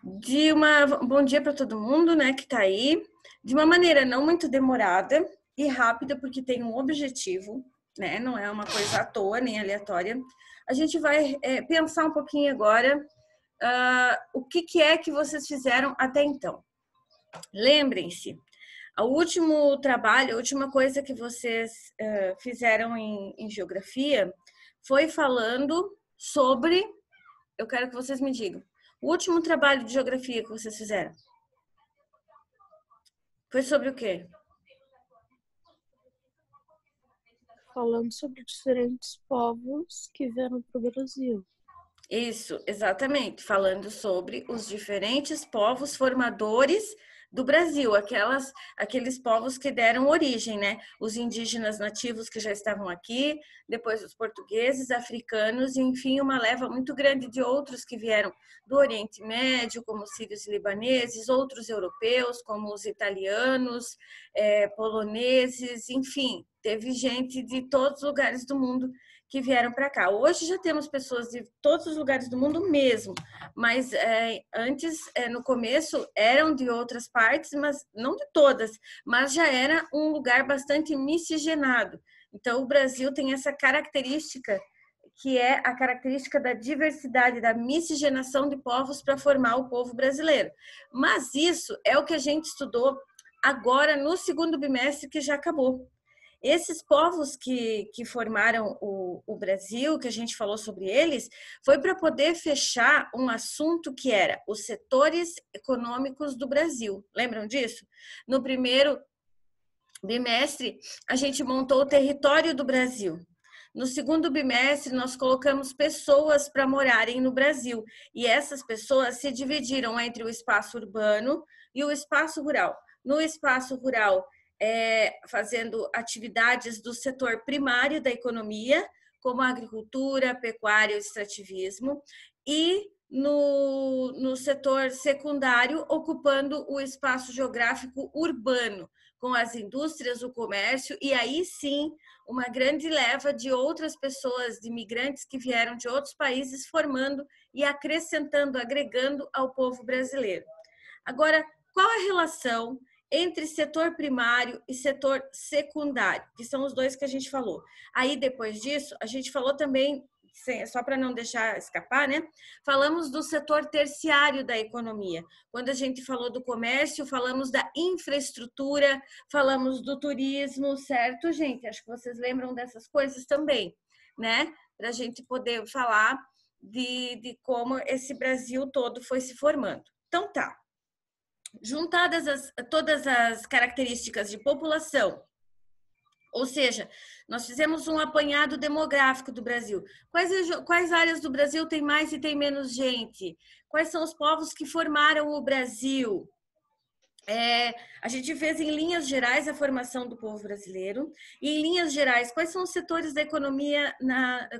Bom dia para todo mundo, né, que está aí, de uma maneira não muito demorada e rápida, porque tem um objetivo, né, não é uma coisa à toa nem aleatória. A gente vai pensar um pouquinho agora o que é que vocês fizeram até então. Lembrem-se, o último trabalho, a última coisa que vocês fizeram em geografia foi falando sobre. Eu quero que vocês me digam. O último trabalho de geografia que vocês fizeram foi sobre o quê? Falando sobre diferentes povos que vieram para o Brasil. Isso, exatamente. Falando sobre os diferentes povos formadores do Brasil, aqueles povos que deram origem, né? Os indígenas nativos que já estavam aqui, depois os portugueses, africanos, e enfim, uma leva muito grande de outros que vieram do Oriente Médio, como os sírios e libaneses, outros europeus, como os italianos, poloneses, enfim, teve gente de todos os lugares do mundo que vieram para cá. Hoje já temos pessoas de todos os lugares do mundo mesmo, mas antes, no começo, eram de outras partes, mas não de todas, mas já era um lugar bastante miscigenado. Então, o Brasil tem essa característica, que é a característica da diversidade, da miscigenação de povos para formar o povo brasileiro. Mas isso é o que a gente estudou agora no segundo bimestre, que já acabou. Esses povos que formaram o Brasil, que a gente falou sobre eles, foi para poder fechar um assunto que era os setores econômicos do Brasil. Lembram disso? No primeiro bimestre, a gente montou o território do Brasil. No segundo bimestre, nós colocamos pessoas para morarem no Brasil. E essas pessoas se dividiram entre o espaço urbano e o espaço rural. No espaço rural, fazendo atividades do setor primário da economia, como a agricultura, pecuária e extrativismo, e no setor secundário, ocupando o espaço geográfico urbano, com as indústrias, o comércio, e aí sim, uma grande leva de outras pessoas, de imigrantes que vieram de outros países, formando e acrescentando, agregando ao povo brasileiro. Agora, qual a relação entre setor primário e setor secundário, que são os dois que a gente falou? Aí, depois disso, a gente falou também, só para não deixar escapar, né? Falamos do setor terciário da economia. Quando a gente falou do comércio, falamos da infraestrutura, falamos do turismo, certo, gente? Acho que vocês lembram dessas coisas também, né? Para a gente poder falar de como esse Brasil todo foi se formando. Então, tá. Juntadas todas as características de população, ou seja, nós fizemos um apanhado demográfico do Brasil. Quais áreas do Brasil tem mais e tem menos gente? Quais são os povos que formaram o Brasil? A gente fez em linhas gerais a formação do povo brasileiro e em linhas gerais quais são os setores da economia,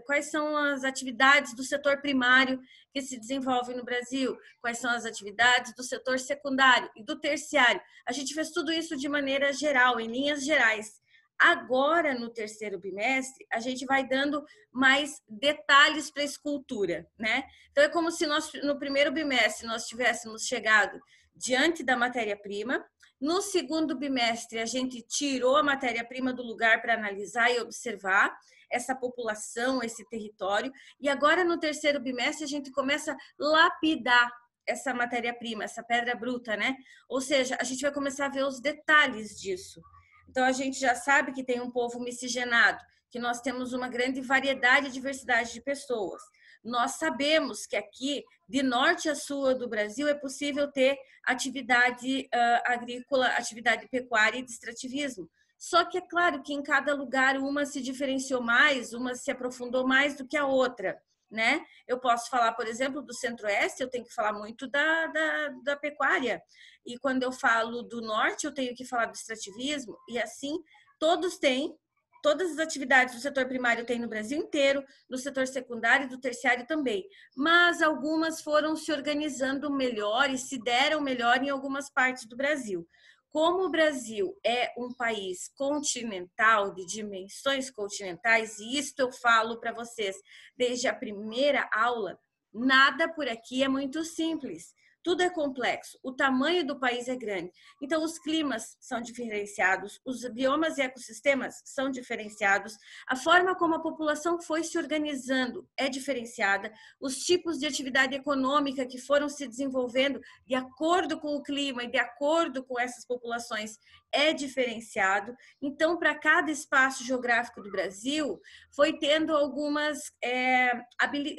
quais são as atividades do setor primário que se desenvolvem no Brasil, quais são as atividades do setor secundário e do terciário. A gente fez tudo isso de maneira geral, em linhas gerais. Agora, no terceiro bimestre, a gente vai dando mais detalhes para a escultura, né? Então, é como se nós, no primeiro bimestre, nós tivéssemos chegado diante da matéria-prima. No segundo bimestre, a gente tirou a matéria-prima do lugar para analisar e observar essa população, esse território. E agora, no terceiro bimestre, a gente começa a lapidar essa matéria-prima, essa pedra bruta, né? Ou seja, a gente vai começar a ver os detalhes disso. Então, a gente já sabe que tem um povo miscigenado, que nós temos uma grande variedade e diversidade de pessoas. Nós sabemos que aqui, de norte a sul do Brasil, é possível ter atividade agrícola, atividade pecuária e de extrativismo. Só que é claro que em cada lugar uma se diferenciou mais, uma se aprofundou mais do que a outra, né? Eu posso falar, por exemplo, do Centro-Oeste, eu tenho que falar muito da pecuária. E quando eu falo do Norte, eu tenho que falar do extrativismo. E assim, todos têm, todas as atividades do setor primário tem no Brasil inteiro, no setor secundário e do terciário também. Mas algumas foram se organizando melhor e se deram melhor em algumas partes do Brasil. Como o Brasil é um país continental, de dimensões continentais, e isto eu falo para vocês desde a primeira aula, nada por aqui é muito simples. tudo é complexo, o tamanho do país é grande. Então, os climas são diferenciados, os biomas e ecossistemas são diferenciados, a forma como a população foi se organizando é diferenciada, os tipos de atividade econômica que foram se desenvolvendo de acordo com o clima e de acordo com essas populações é diferenciado. Então, para cada espaço geográfico do Brasil, foi tendo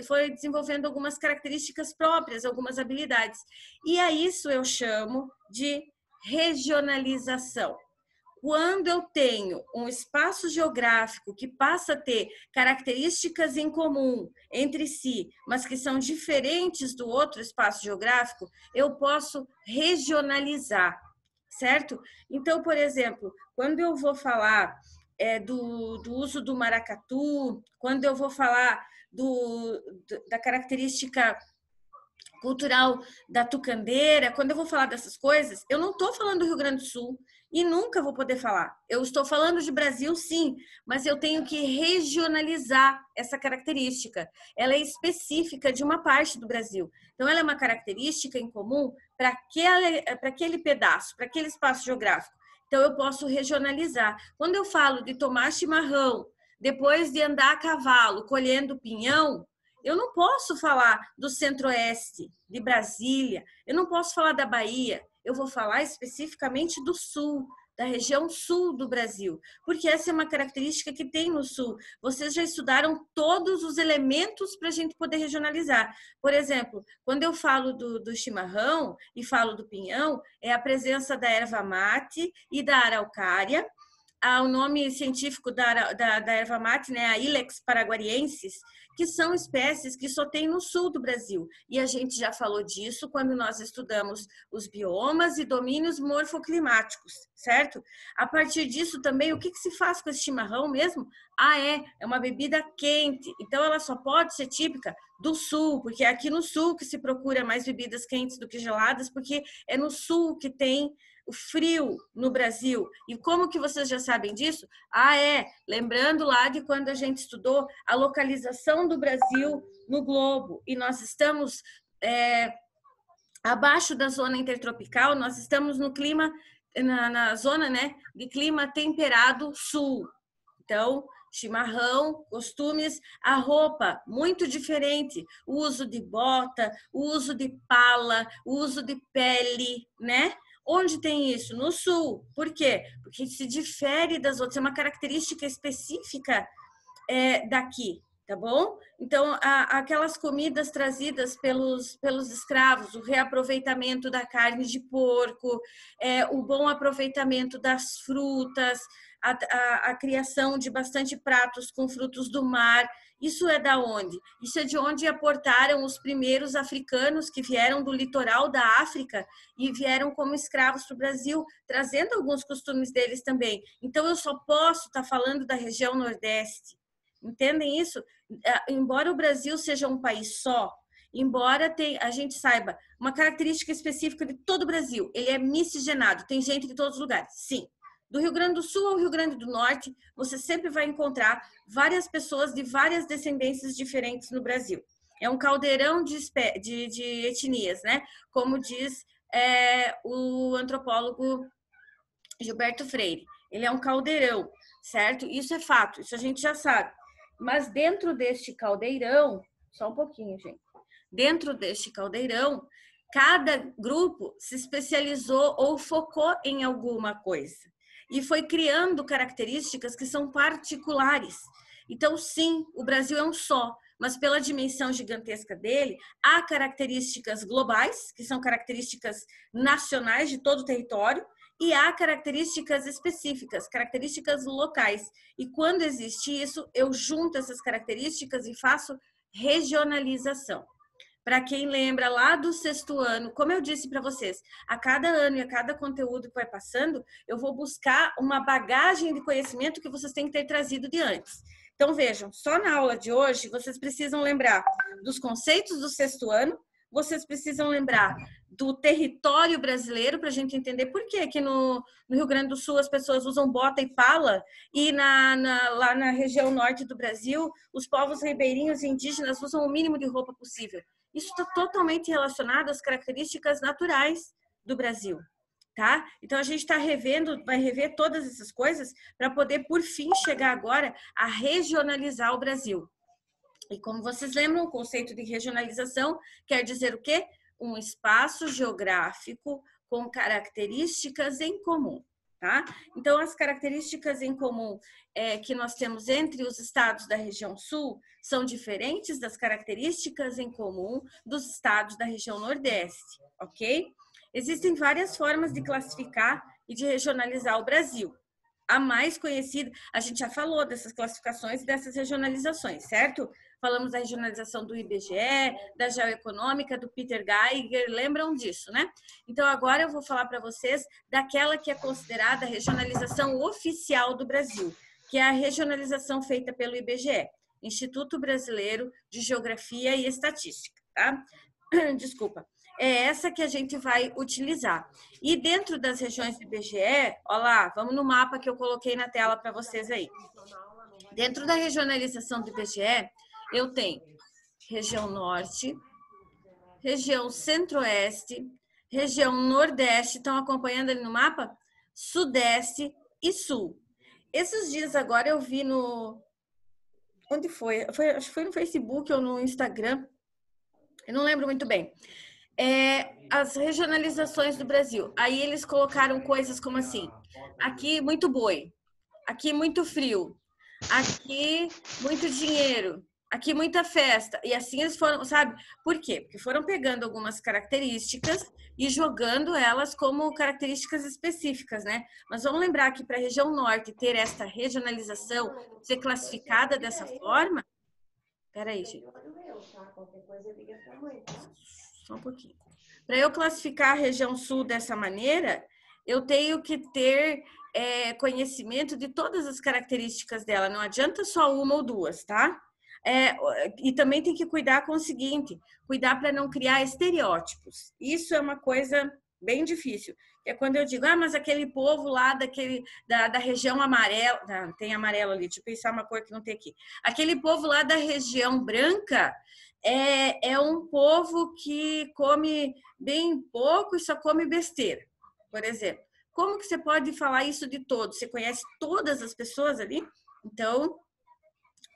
foi desenvolvendo algumas características próprias, algumas habilidades. E a isso eu chamo de regionalização. Quando eu tenho um espaço geográfico que passa a ter características em comum entre si, mas que são diferentes do outro espaço geográfico, eu posso regionalizar, certo? Então, por exemplo, quando eu vou falar do uso do maracatu, quando eu vou falar da característica cultural da tucandeira, quando eu vou falar dessas coisas, eu não estou falando do Rio Grande do Sul e nunca vou poder falar. Eu estou falando de Brasil, sim, mas eu tenho que regionalizar essa característica. Ela é específica de uma parte do Brasil. Então, ela é uma característica em comum para aquele pedaço, para aquele espaço geográfico. Então, eu posso regionalizar. Quando eu falo de tomar chimarrão, depois de andar a cavalo, colhendo pinhão, eu não posso falar do Centro-Oeste, de Brasília, eu não posso falar da Bahia, eu vou falar especificamente do Sul, da região sul do Brasil, porque essa é uma característica que tem no Sul. Vocês já estudaram todos os elementos para a gente poder regionalizar. Por exemplo, quando eu falo do chimarrão e falo do pinhão, é a presença da erva mate e da araucária. O nome científico da erva mate, né, a Ilex paraguariensis, que são espécies que só tem no sul do Brasil. E a gente já falou disso quando nós estudamos os biomas e domínios morfoclimáticos, certo? A partir disso também, o que se faz com esse chimarrão mesmo? É uma bebida quente, então ela só pode ser típica do sul, porque é aqui no sul que se procura mais bebidas quentes do que geladas, porque é no sul que tem o frio no Brasil. E como que vocês já sabem disso? Lembrando lá de quando a gente estudou a localização do Brasil no globo, e nós estamos abaixo da zona intertropical, nós estamos no clima, na zona, né, de clima temperado sul. Então, chimarrão, costumes, a roupa, muito diferente. O uso de bota, o uso de pala, o uso de pele, né? Onde tem isso? No sul. Por quê? Porque se difere das outras, é uma característica específica daqui, tá bom? Então, aquelas comidas trazidas pelos escravos, o reaproveitamento da carne de porco, o bom aproveitamento das frutas, a criação de bastante pratos com frutos do mar. Isso é da onde? Isso é de onde aportaram os primeiros africanos que vieram do litoral da África e vieram como escravos para o Brasil, trazendo alguns costumes deles também. Então, eu só posso estar falando da região Nordeste. Entendem isso? Embora o Brasil seja um país só, embora a gente saiba uma característica específica de todo o Brasil, ele é miscigenado, tem gente de todos os lugares, sim. Do Rio Grande do Sul ao Rio Grande do Norte, você sempre vai encontrar várias pessoas de várias descendências diferentes no Brasil. É um caldeirão de etnias, né? Como diz o antropólogo Gilberto Freire. Ele é um caldeirão, certo? Isso é fato, isso a gente já sabe. Mas dentro deste caldeirão, só um pouquinho, gente. Dentro deste caldeirão, cada grupo se especializou ou focou em alguma coisa e foi criando características que são particulares. Então, sim, o Brasil é um só, mas pela dimensão gigantesca dele, há características globais, que são características nacionais de todo o território, e há características específicas, características locais. E quando existe isso, eu junto essas características e faço regionalização. Para quem lembra lá do sexto ano, como eu disse para vocês, a cada ano e a cada conteúdo que vai passando, eu vou buscar uma bagagem de conhecimento que vocês têm que ter trazido de antes. Então, vejam, só na aula de hoje, vocês precisam lembrar dos conceitos do sexto ano, vocês precisam lembrar do território brasileiro, para a gente entender por que aqui no Rio Grande do Sul as pessoas usam bota e pala, e lá na região norte do Brasil, os povos ribeirinhos e indígenas usam o mínimo de roupa possível. Isso está totalmente relacionado às características naturais do Brasil, tá? Então a gente está revendo, vai rever todas essas coisas para poder, por fim, chegar agora a regionalizar o Brasil. E como vocês lembram, o conceito de regionalização quer dizer o quê? Um espaço geográfico com características em comum, tá? Então, as características em comum que nós temos entre os estados da região sul são diferentes das características em comum dos estados da região nordeste, ok? Existem várias formas de classificar e de regionalizar o Brasil. A mais conhecida, a gente já falou dessas classificações e dessas regionalizações, certo? Falamos da regionalização do IBGE, da Geoeconômica, do Peter Geiger, lembram disso, né? Então, agora eu vou falar para vocês daquela que é considerada a regionalização oficial do Brasil, que é a regionalização feita pelo IBGE, Instituto Brasileiro de Geografia e Estatística, tá? Desculpa. É essa que a gente vai utilizar. E dentro das regiões do IBGE, olha lá, vamos no mapa que eu coloquei na tela para vocês aí. Dentro da regionalização do IBGE, eu tenho região norte, região centro-oeste, região nordeste, estão acompanhando ali no mapa? Sudeste e sul. Esses dias agora eu vi no... Onde foi? Acho que foi no Facebook ou no Instagram. Eu não lembro muito bem. As regionalizações do Brasil. Aí eles colocaram coisas como assim, aqui muito boi, aqui muito frio, aqui muito dinheiro, aqui muita festa. E assim eles foram, sabe? Por quê? Porque foram pegando algumas características e jogando elas como características específicas, né? Mas vamos lembrar que para a região norte ter essa regionalização, ser classificada dessa forma... Peraí, gente. Só um pouquinho. Para eu classificar a região sul dessa maneira, eu tenho que ter conhecimento de todas as características dela. Não adianta só uma ou duas, tá? E também tem que cuidar com o seguinte, cuidar para não criar estereótipos. Isso é uma coisa bem difícil. É quando eu digo, mas aquele povo lá da região amarela, tem amarelo ali, deixa eu pensar uma cor que não tem aqui. Aquele povo lá da região branca é um povo que come bem pouco e só come besteira, por exemplo. Como que você pode falar isso de todos? Você conhece todas as pessoas ali? Então,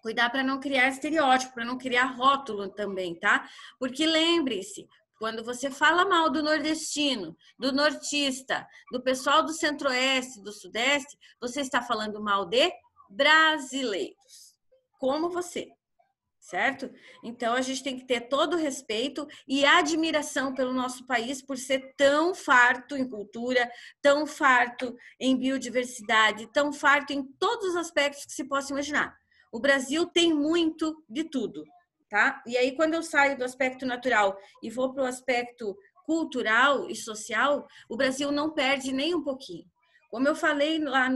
cuidar para não criar estereótipo, para não criar rótulo também, tá? Porque lembre-se, quando você fala mal do nordestino, do nortista, do pessoal do centro-oeste, do sudeste, você está falando mal de brasileiros, como você. Certo? Então, a gente tem que ter todo o respeito e admiração pelo nosso país por ser tão farto em cultura, tão farto em biodiversidade, tão farto em todos os aspectos que se possa imaginar. O Brasil tem muito de tudo, tá? E aí, quando eu saio do aspecto natural e vou para o aspecto cultural e social, o Brasil não perde nem um pouquinho. Como eu falei lá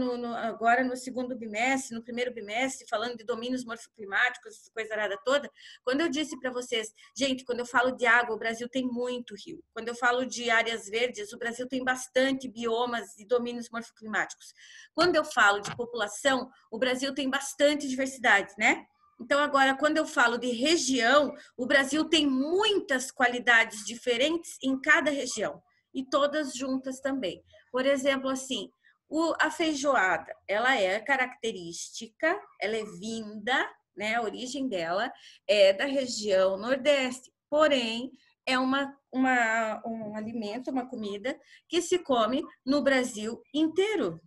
agora no segundo bimestre, no primeiro bimestre, falando de domínios morfoclimáticos, essa coisa arada toda, quando eu disse para vocês, gente, quando eu falo de água, o Brasil tem muito rio. Quando eu falo de áreas verdes, o Brasil tem bastante biomas e domínios morfoclimáticos. Quando eu falo de população, o Brasil tem bastante diversidade, né? Então, agora, quando eu falo de região, o Brasil tem muitas qualidades diferentes em cada região, e todas juntas também. Por exemplo, assim, a feijoada, ela é característica, ela é vinda, né? A origem dela é da região nordeste, porém é um alimento, uma comida que se come no Brasil inteiro,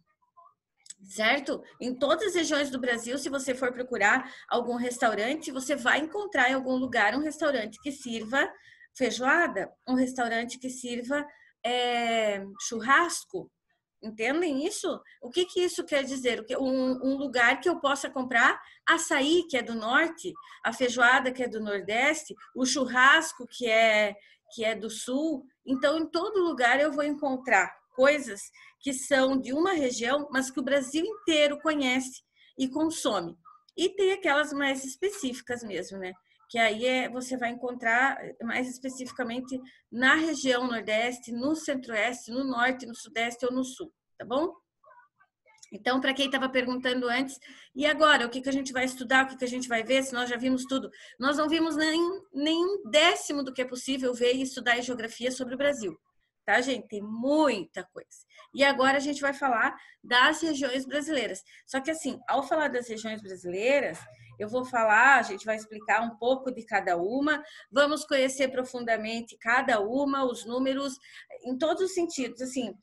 certo? Em todas as regiões do Brasil, se você for procurar algum restaurante, você vai encontrar em algum lugar um restaurante que sirva feijoada, um restaurante que sirva churrasco. Entendem isso? O que isso quer dizer? Um lugar que eu possa comprar açaí, que é do norte, a feijoada, que é do nordeste, o churrasco, que é do sul. Então, em todo lugar eu vou encontrar coisas que são de uma região, mas que o Brasil inteiro conhece e consome. E tem aquelas mais específicas mesmo, né? Que aí você vai encontrar mais especificamente na região nordeste, no centro-oeste, no norte, no sudeste ou no sul, tá bom? Então, para quem estava perguntando antes, e agora, o que a gente vai estudar, o que a gente vai ver, se nós já vimos tudo? Nós não vimos nem um décimo do que é possível ver e estudar em geografia sobre o Brasil, tá, gente? Tem muita coisa. E agora a gente vai falar das regiões brasileiras. Só que assim, ao falar das regiões brasileiras, eu vou falar, a gente vai explicar um pouco de cada uma, vamos conhecer profundamente cada uma, os números, em todos os sentidos, assim,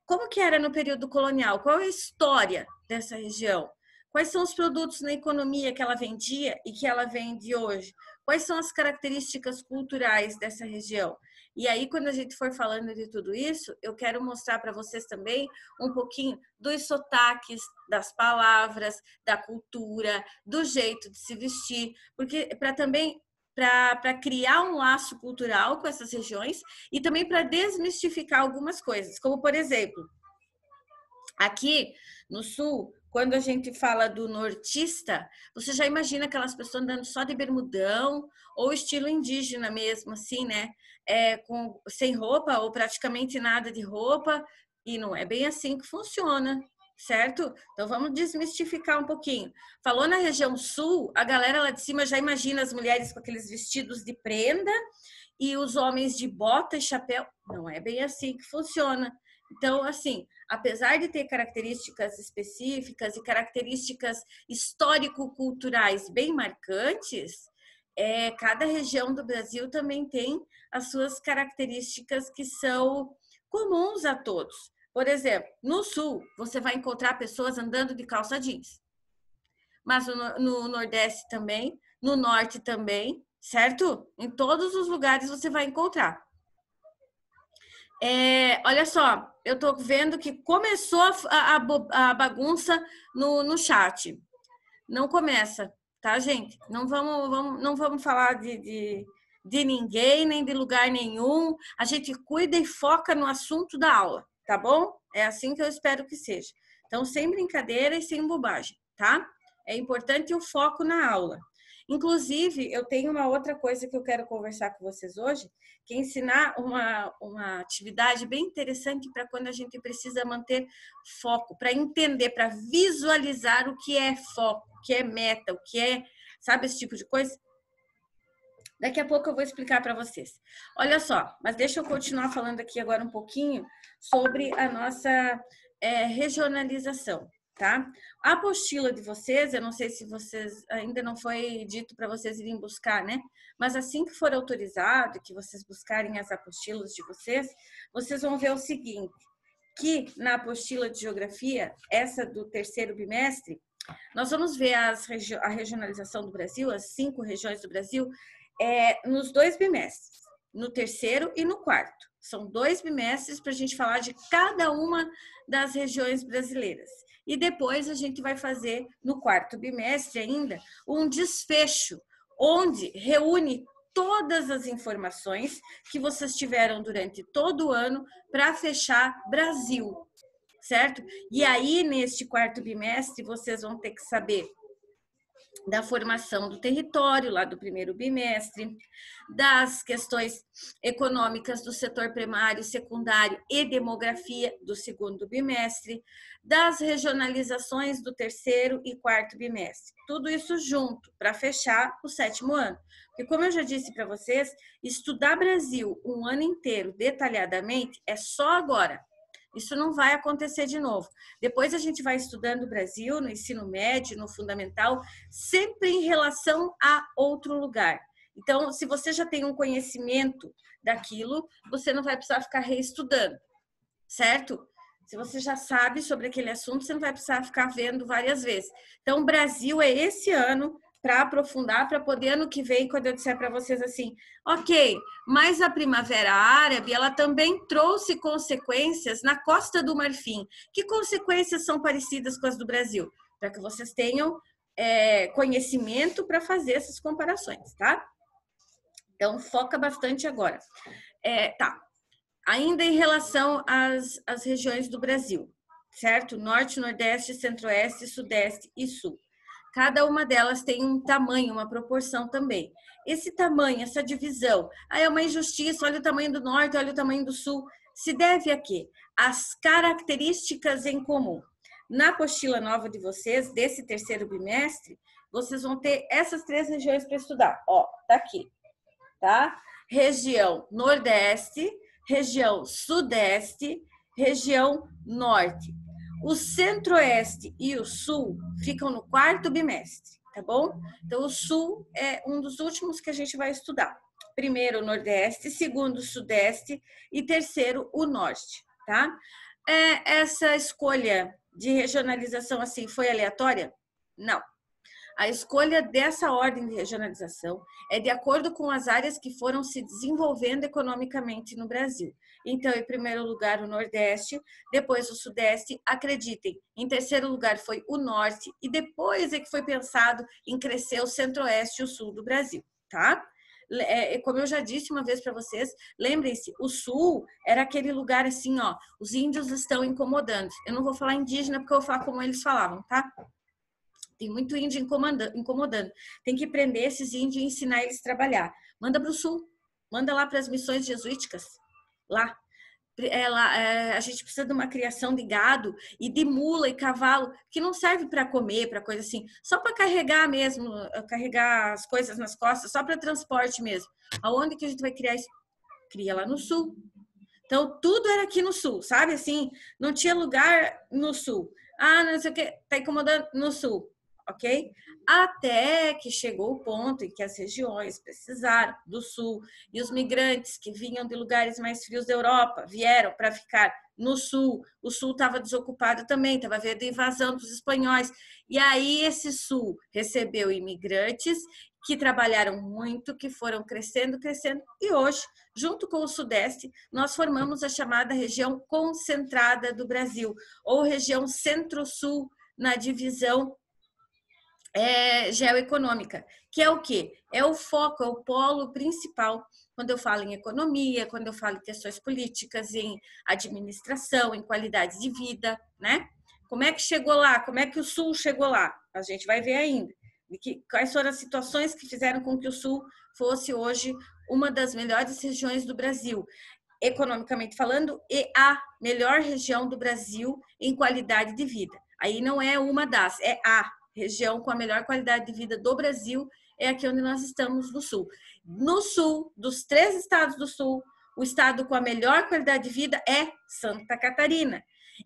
como que era no período colonial? Qual é a história dessa região? Quais são os produtos na economia que ela vendia e que ela vende hoje? Quais são as características culturais dessa região? E aí, quando a gente for falando de tudo isso, eu quero mostrar para vocês também um pouquinho dos sotaques, das palavras, da cultura, do jeito de se vestir, porque para criar um laço cultural com essas regiões e também para desmistificar algumas coisas, como por exemplo, aqui no sul, quando a gente fala do nortista, você já imagina aquelas pessoas andando só de bermudão ou estilo indígena mesmo, assim, né? Sem roupa ou praticamente nada de roupa, e não é bem assim que funciona, certo? Então vamos desmistificar um pouquinho. Falou na região sul, a galera lá de cima já imagina as mulheres com aqueles vestidos de prenda e os homens de bota e chapéu. Não é bem assim que funciona. Então, assim, apesar de ter características específicas e características histórico-culturais bem marcantes, cada região do Brasil também tem as suas características que são comuns a todos. Por exemplo, no sul, você vai encontrar pessoas andando de calça jeans. Mas no Nordeste também, no Norte também, certo? Em todos os lugares você vai encontrar. Olha só, eu tô vendo que começou a bagunça no chat. Não começa, tá, gente? Não vamos falar de ninguém, nem de lugar nenhum. A gente cuida e foca no assunto da aula, tá bom? É assim que eu espero que seja. Então, sem brincadeira e sem bobagem, tá? É importante o foco na aula. Inclusive, eu tenho uma outra coisa que eu quero conversar com vocês hoje, que é ensinar uma atividade bem interessante para quando a gente precisa manter foco, para entender, para visualizar o que é foco, o que é meta, o que é, sabe, esse tipo de coisa. Daqui a pouco eu vou explicar para vocês. Olha só, mas deixa eu continuar falando aqui agora um pouquinho sobre a nossa regionalização, tá? A apostila de vocês, eu não sei se vocês, ainda não foi dito para vocês irem buscar, né? Mas assim que for autorizado, que vocês buscarem as apostilas de vocês vão ver o seguinte, que na apostila de geografia, essa do terceiro bimestre, nós vamos ver a regionalização do Brasil, as 5 regiões do Brasil, nos 2 bimestres, no terceiro e no quarto. São 2 bimestres para a gente falar de cada uma das regiões brasileiras. E depois a gente vai fazer, no quarto bimestre ainda, um desfecho, onde reúne todas as informações que vocês tiveram durante todo o ano para fechar Brasil, certo? E aí, neste quarto bimestre, vocês vão ter que saber da formação do território, lá do primeiro bimestre, das questões econômicas do setor primário, secundário e demografia do segundo bimestre, das regionalizações do terceiro e quarto bimestre. Tudo isso junto para fechar o 7º ano. Porque, como eu já disse para vocês, estudar Brasil um ano inteiro detalhadamente é só agora. Isso não vai acontecer de novo. Depois a gente vai estudando o Brasil no ensino médio, no fundamental, sempre em relação a outro lugar. Então, se você já tem um conhecimento daquilo, você não vai precisar ficar reestudando, certo? Se você já sabe sobre aquele assunto, você não vai precisar ficar vendo várias vezes. Então, o Brasil é esse ano para aprofundar, para poder ano que vem, quando eu disser para vocês assim, ok, mas a Primavera Árabe, ela também trouxe consequências na Costa do Marfim. Que consequências são parecidas com as do Brasil? Para que vocês tenham conhecimento para fazer essas comparações, tá? Então, foca bastante agora. Tá. Ainda em relação às regiões do Brasil, certo? Norte, Nordeste, Centro-Oeste, Sudeste e Sul. Cada uma delas tem um tamanho, uma proporção também. Esse tamanho, essa divisão, é uma injustiça, olha o tamanho do Norte, olha o tamanho do Sul. Se deve a quê? As características em comum. Na apostila nova de vocês, desse terceiro bimestre, vocês vão ter essas 3 regiões para estudar. Ó, tá aqui, tá? Região Nordeste, região Sudeste, região Norte. O Centro-Oeste e o Sul ficam no 4º bimestre, tá bom? Então, o Sul é um dos últimos que a gente vai estudar. Primeiro o Nordeste, segundo o Sudeste e terceiro o Norte, tá? Essa escolha de regionalização assim foi aleatória? Não. A escolha dessa ordem de regionalização é de acordo com as áreas que foram se desenvolvendo economicamente no Brasil. Então, em primeiro lugar, o Nordeste, depois o Sudeste, acreditem, em terceiro lugar foi o Norte, e depois é que foi pensado em crescer o Centro-Oeste e o Sul do Brasil, tá? Como eu já disse uma vez para vocês, lembrem-se, o Sul era aquele lugar assim, ó, os índios estão incomodando. Eu não vou falar indígena porque eu vou falar como eles falavam, tá? Tem muito índio incomodando. Tem que prender esses índios e ensinar eles a trabalhar. Manda para o Sul, manda lá para as missões jesuíticas, lá. A gente precisa de uma criação de gado e de mula e cavalo, que não serve para comer, para coisa assim, só para carregar mesmo, carregar as coisas nas costas, só para transporte mesmo. Aonde que a gente vai criar isso? Cria lá no Sul. Então, tudo era aqui no Sul, sabe? Assim, não tinha lugar no Sul. Ah, não sei o que, tá incomodando no Sul. Ok? Até que chegou o ponto em que as regiões precisaram do Sul e os migrantes que vinham de lugares mais frios da Europa vieram para ficar no Sul. O Sul estava desocupado também, estava vendo a invasão dos espanhóis. E aí esse Sul recebeu imigrantes que trabalharam muito, que foram crescendo, e hoje, junto com o Sudeste, nós formamos a chamada região concentrada do Brasil, ou região Centro-Sul na divisão geoeconômica, que é o quê? É o foco, é o polo principal quando eu falo em economia, quando eu falo em questões políticas, em administração, em qualidade de vida, né? Como é que chegou lá? Como é que o Sul chegou lá? A gente vai ver ainda. Quais foram as situações que fizeram com que o Sul fosse hoje uma das melhores regiões do Brasil, economicamente falando, e a melhor região do Brasil em qualidade de vida. Aí não é uma das, é a região com a melhor qualidade de vida do Brasil, é aqui onde nós estamos no Sul. No Sul, dos 3 estados do Sul, o estado com a melhor qualidade de vida é Santa Catarina.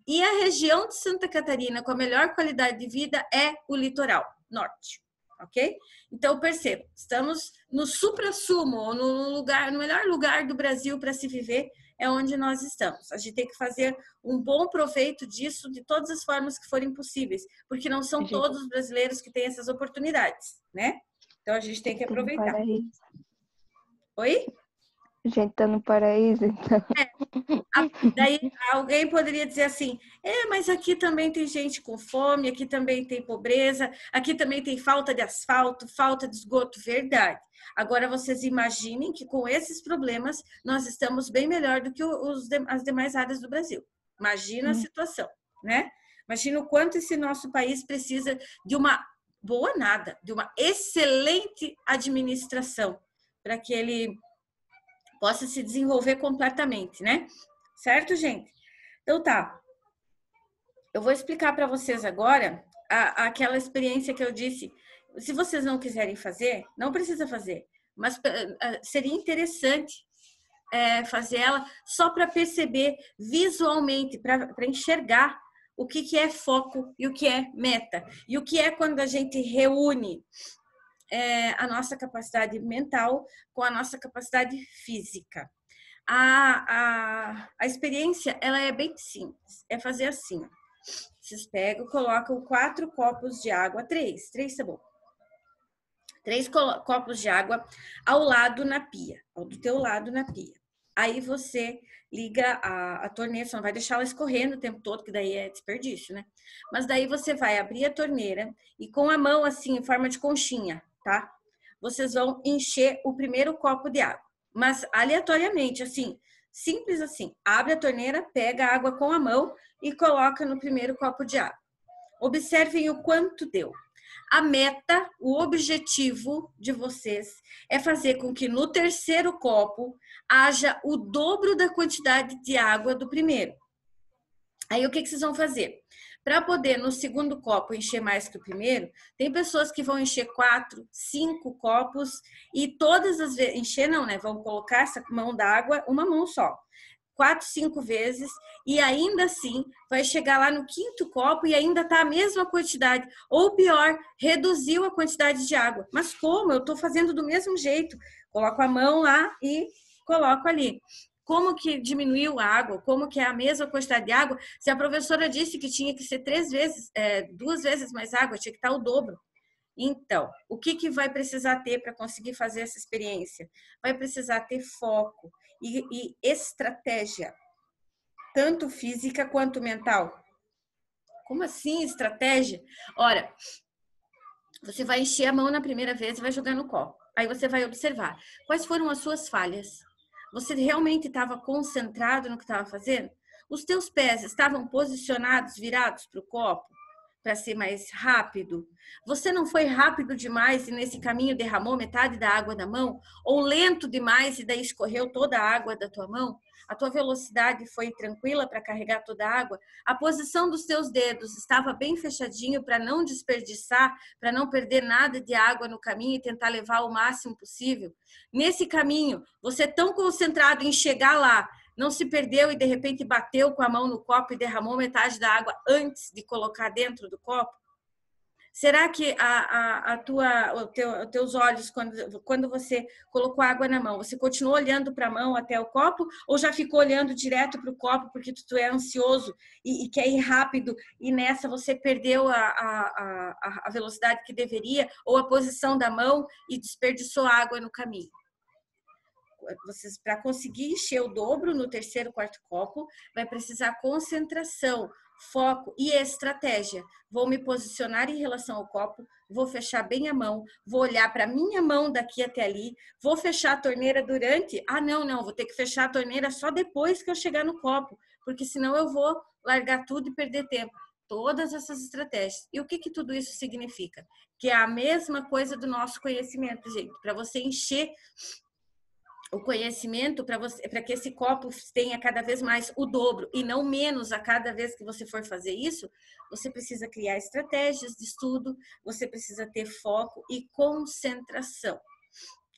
E a região de Santa Catarina com a melhor qualidade de vida é o litoral norte, ok? Então, perceba, estamos no supra-sumo, no melhor lugar do Brasil para se viver, é onde nós estamos. A gente tem que fazer um bom proveito disso de todas as formas que forem possíveis, porque não são todos os brasileiros que têm essas oportunidades, né? Então, a gente tem que aproveitar. Oi? A gente tá no paraíso, então. Daí alguém poderia dizer assim, mas aqui também tem gente com fome, aqui também tem pobreza, aqui também tem falta de asfalto, falta de esgoto, verdade. Agora vocês imaginem que com esses problemas nós estamos bem melhor do que as demais áreas do Brasil. Imagina a situação, né? Imagina o quanto esse nosso país precisa de uma boa nada, de uma excelente administração para que ele possa se desenvolver completamente, né? Certo, gente? Então tá. Eu vou explicar para vocês agora aquela experiência que eu disse. Se vocês não quiserem fazer, não precisa fazer, mas seria interessante fazer ela só para perceber visualmente, para enxergar o que é foco e o que é meta. E o que é quando a gente reúne a nossa capacidade mental com a nossa capacidade física. A experiência, ela é bem simples, é fazer assim, ó. Vocês pegam, colocam 4 copos de água, 3 tá bom. 3 copos de água ao lado na pia, do teu lado na pia. Aí você liga a torneira, você não vai deixar ela escorrendo o tempo todo, que daí é desperdício, né? Mas daí você vai abrir a torneira e com a mão assim, em forma de conchinha, tá? Vocês vão encher o primeiro copo de água, mas aleatoriamente, assim, simples assim. Abre a torneira, pega a água com a mão e coloca no primeiro copo de água. Observem o quanto deu. A meta, o objetivo de vocês é fazer com que no terceiro copo haja o dobro da quantidade de água do primeiro. Aí o que vocês vão fazer? Para poder, no segundo copo, encher mais que o primeiro, tem pessoas que vão encher 4, 5 copos e todas as vezes, encher não, né? Vão colocar essa mão d'água, uma mão só. 4, 5 vezes e ainda assim vai chegar lá no quinto copo e ainda tá a mesma quantidade. Ou pior, reduziu a quantidade de água. Mas como? Eu tô fazendo do mesmo jeito. Coloco a mão lá e coloco ali. Como que diminuiu a água? Como que é a mesma quantidade de água? Se a professora disse que tinha que ser 2 vezes mais água, tinha que estar o dobro. Então, o que vai precisar ter para conseguir fazer essa experiência? Vai precisar ter foco e estratégia, tanto física quanto mental. Como assim estratégia? Ora, você vai encher a mão na primeira vez e vai jogar no copo. Aí você vai observar quais foram as suas falhas. Você realmente estava concentrado no que estava fazendo? Os teus pés estavam posicionados, virados para o copo, para ser mais rápido? Você não foi rápido demais e nesse caminho derramou metade da água da mão? Ou lento demais e daí escorreu toda a água da tua mão? A tua velocidade foi tranquila para carregar toda a água? A posição dos teus dedos estava bem fechadinho para não desperdiçar, para não perder nada de água no caminho e tentar levar o máximo possível? Nesse caminho, você tão concentrado em chegar lá, não se perdeu e de repente bateu com a mão no copo e derramou metade da água antes de colocar dentro do copo? Será que os teus olhos, quando você colocou água na mão, você continuou olhando para a mão até o copo ou já ficou olhando direto para o copo porque tu é ansioso e quer ir rápido e nessa você perdeu a velocidade que deveria ou a posição da mão e desperdiçou água no caminho? Vocês, para conseguir encher o dobro no terceiro, quarto copo, vai precisar concentração, foco e estratégia. Vou me posicionar em relação ao copo, vou fechar bem a mão, vou olhar para minha mão daqui até ali, vou fechar a torneira durante. Não, vou ter que fechar a torneira só depois que eu chegar no copo, porque senão eu vou largar tudo e perder tempo. Todas essas estratégias. E o que tudo isso significa? Que é a mesma coisa do nosso conhecimento, gente. Para você encher o conhecimento, para que esse copo tenha cada vez mais o dobro e não menos a cada vez que você for fazer isso, você precisa criar estratégias de estudo, você precisa ter foco e concentração.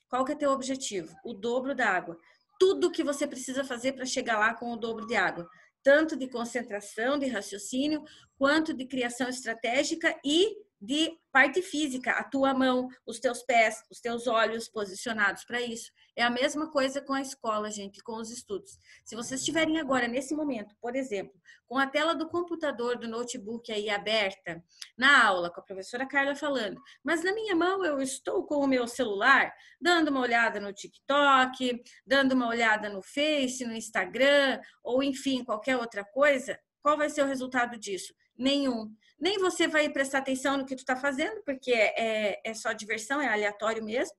Qual que é teu objetivo? O dobro da água. Tudo que você precisa fazer para chegar lá com o dobro de água, tanto de concentração, de raciocínio, quanto de criação estratégica e de parte física, a tua mão, os teus pés, os teus olhos posicionados para isso. É a mesma coisa com a escola, gente, com os estudos. Se vocês estiverem agora, nesse momento, por exemplo, com a tela do computador, do notebook aí aberta, na aula, com a professora Carla falando, mas na minha mão eu estou com o meu celular, dando uma olhada no TikTok, dando uma olhada no Face, no Instagram, ou enfim, qualquer outra coisa, qual vai ser o resultado disso? Nenhum. Nem você vai prestar atenção no que tu está fazendo, porque é só diversão, é aleatório mesmo.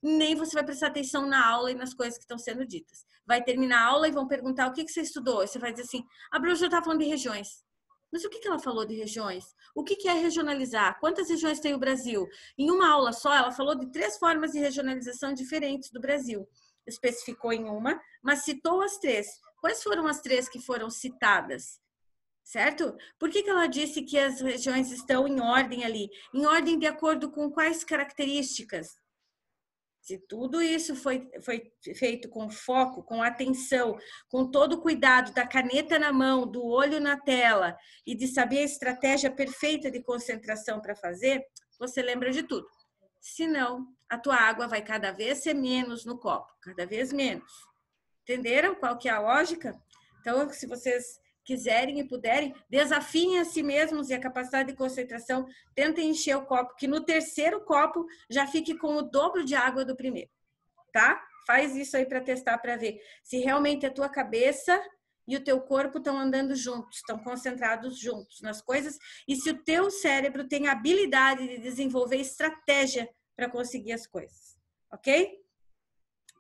Nem você vai prestar atenção na aula e nas coisas que estão sendo ditas. Vai terminar a aula e vão perguntar o que você estudou. E você vai dizer assim, a professora está falando de regiões. Mas o que ela falou de regiões? O que é regionalizar? Quantas regiões tem o Brasil? Em uma aula só, ela falou de 3 formas de regionalização diferentes do Brasil. Especificou em uma, mas citou as 3. Quais foram as 3 que foram citadas? Certo? Por que ela disse que as regiões estão em ordem ali? Em ordem de acordo com quais características? Se tudo isso foi feito com foco, com atenção, com todo o cuidado da caneta na mão, do olho na tela e de saber a estratégia perfeita de concentração para fazer, você lembra de tudo. Senão, a tua água vai cada vez ser menos no copo, cada vez menos. Entenderam qual que é a lógica? Então, se vocês quiserem e puderem, desafiem a si mesmos e a capacidade de concentração, tentem encher o copo, que no terceiro copo já fique com o dobro de água do primeiro, tá? Faz isso aí para testar, para ver se realmente a tua cabeça e o teu corpo estão andando juntos, estão concentrados juntos nas coisas, e se o teu cérebro tem a habilidade de desenvolver estratégia para conseguir as coisas, ok?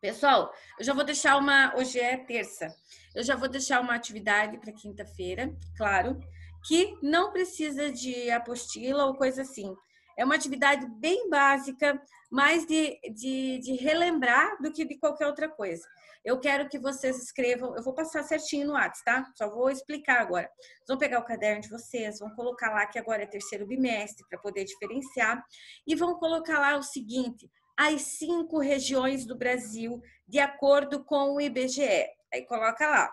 Pessoal, eu já vou deixar hoje é terça, eu já vou deixar uma atividade para quinta-feira, claro, que não precisa de apostila ou coisa assim. É uma atividade bem básica, mais de relembrar do que de qualquer outra coisa. Eu quero que vocês escrevam, eu vou passar certinho no WhatsApp, tá? Só vou explicar agora. Vocês vão pegar o caderno de vocês, vão colocar lá que agora é terceiro bimestre, para poder diferenciar, e vão colocar lá o seguinte: as 5 regiões do Brasil, de acordo com o IBGE. Aí coloca lá.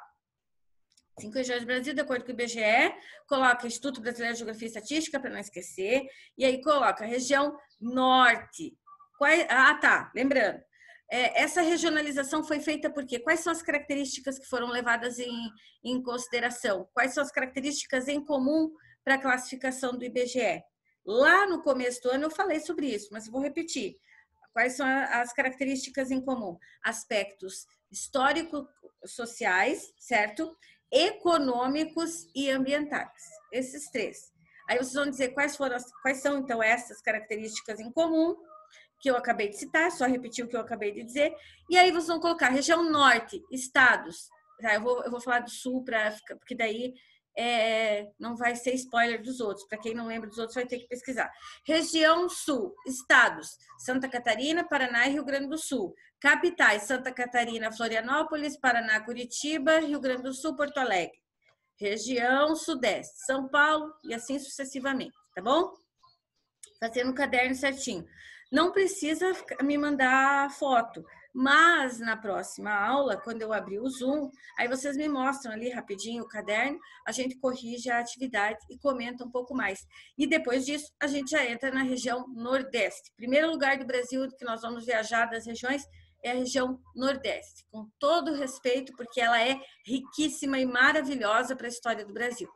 5 regiões do Brasil, de acordo com o IBGE, coloca Instituto Brasileiro de Geografia e Estatística, para não esquecer, e aí coloca região norte. Tá, lembrando. Essa regionalização foi feita por quê? Quais são as características que foram levadas em consideração? Quais são as características em comum para a classificação do IBGE? Lá no começo do ano eu falei sobre isso, mas vou repetir. Quais são as características em comum? Aspectos histórico-sociais, certo? Econômicos e ambientais. Esses 3. Aí vocês vão dizer quais são, então, essas características em comum que eu acabei de citar, só repetir o que eu acabei de dizer. E aí vocês vão colocar região norte, estados. Tá? Eu vou falar do sul, porque daí não vai ser spoiler dos outros. Para quem não lembra dos outros, vai ter que pesquisar. Região sul, estados: Santa Catarina, Paraná e Rio Grande do Sul. Capitais: Santa Catarina, Florianópolis, Paraná, Curitiba, Rio Grande do Sul, Porto Alegre. Região sudeste: São Paulo, e assim sucessivamente, tá bom? Fazendo o caderno certinho. Não precisa me mandar foto, mas na próxima aula, quando eu abrir o Zoom, aí vocês me mostram ali rapidinho o caderno, a gente corrige a atividade e comenta um pouco mais. E depois disso, a gente já entra na região Nordeste. Primeiro lugar do Brasil que nós vamos viajar das regiões é a região Nordeste, com todo respeito, porque ela é riquíssima e maravilhosa para a história do Brasil.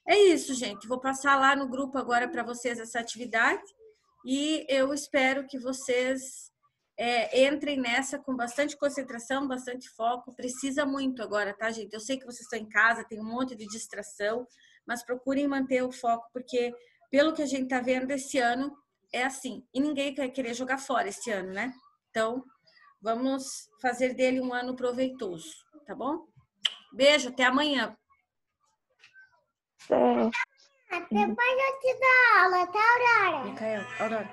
É isso, gente. Vou passar lá no grupo agora para vocês essa atividade e eu espero que vocês entrem nessa com bastante concentração, bastante foco. Precisa muito agora, tá, gente? Eu sei que vocês estão em casa, tem um monte de distração, mas procurem manter o foco, porque pelo que a gente está vendo esse ano, é assim. E ninguém vai querer jogar fora esse ano, né? Então, vamos fazer dele um ano proveitoso, tá bom? Beijo, até amanhã. É. Depois eu te dou aula, tá, Aurora? Micael, Aurora.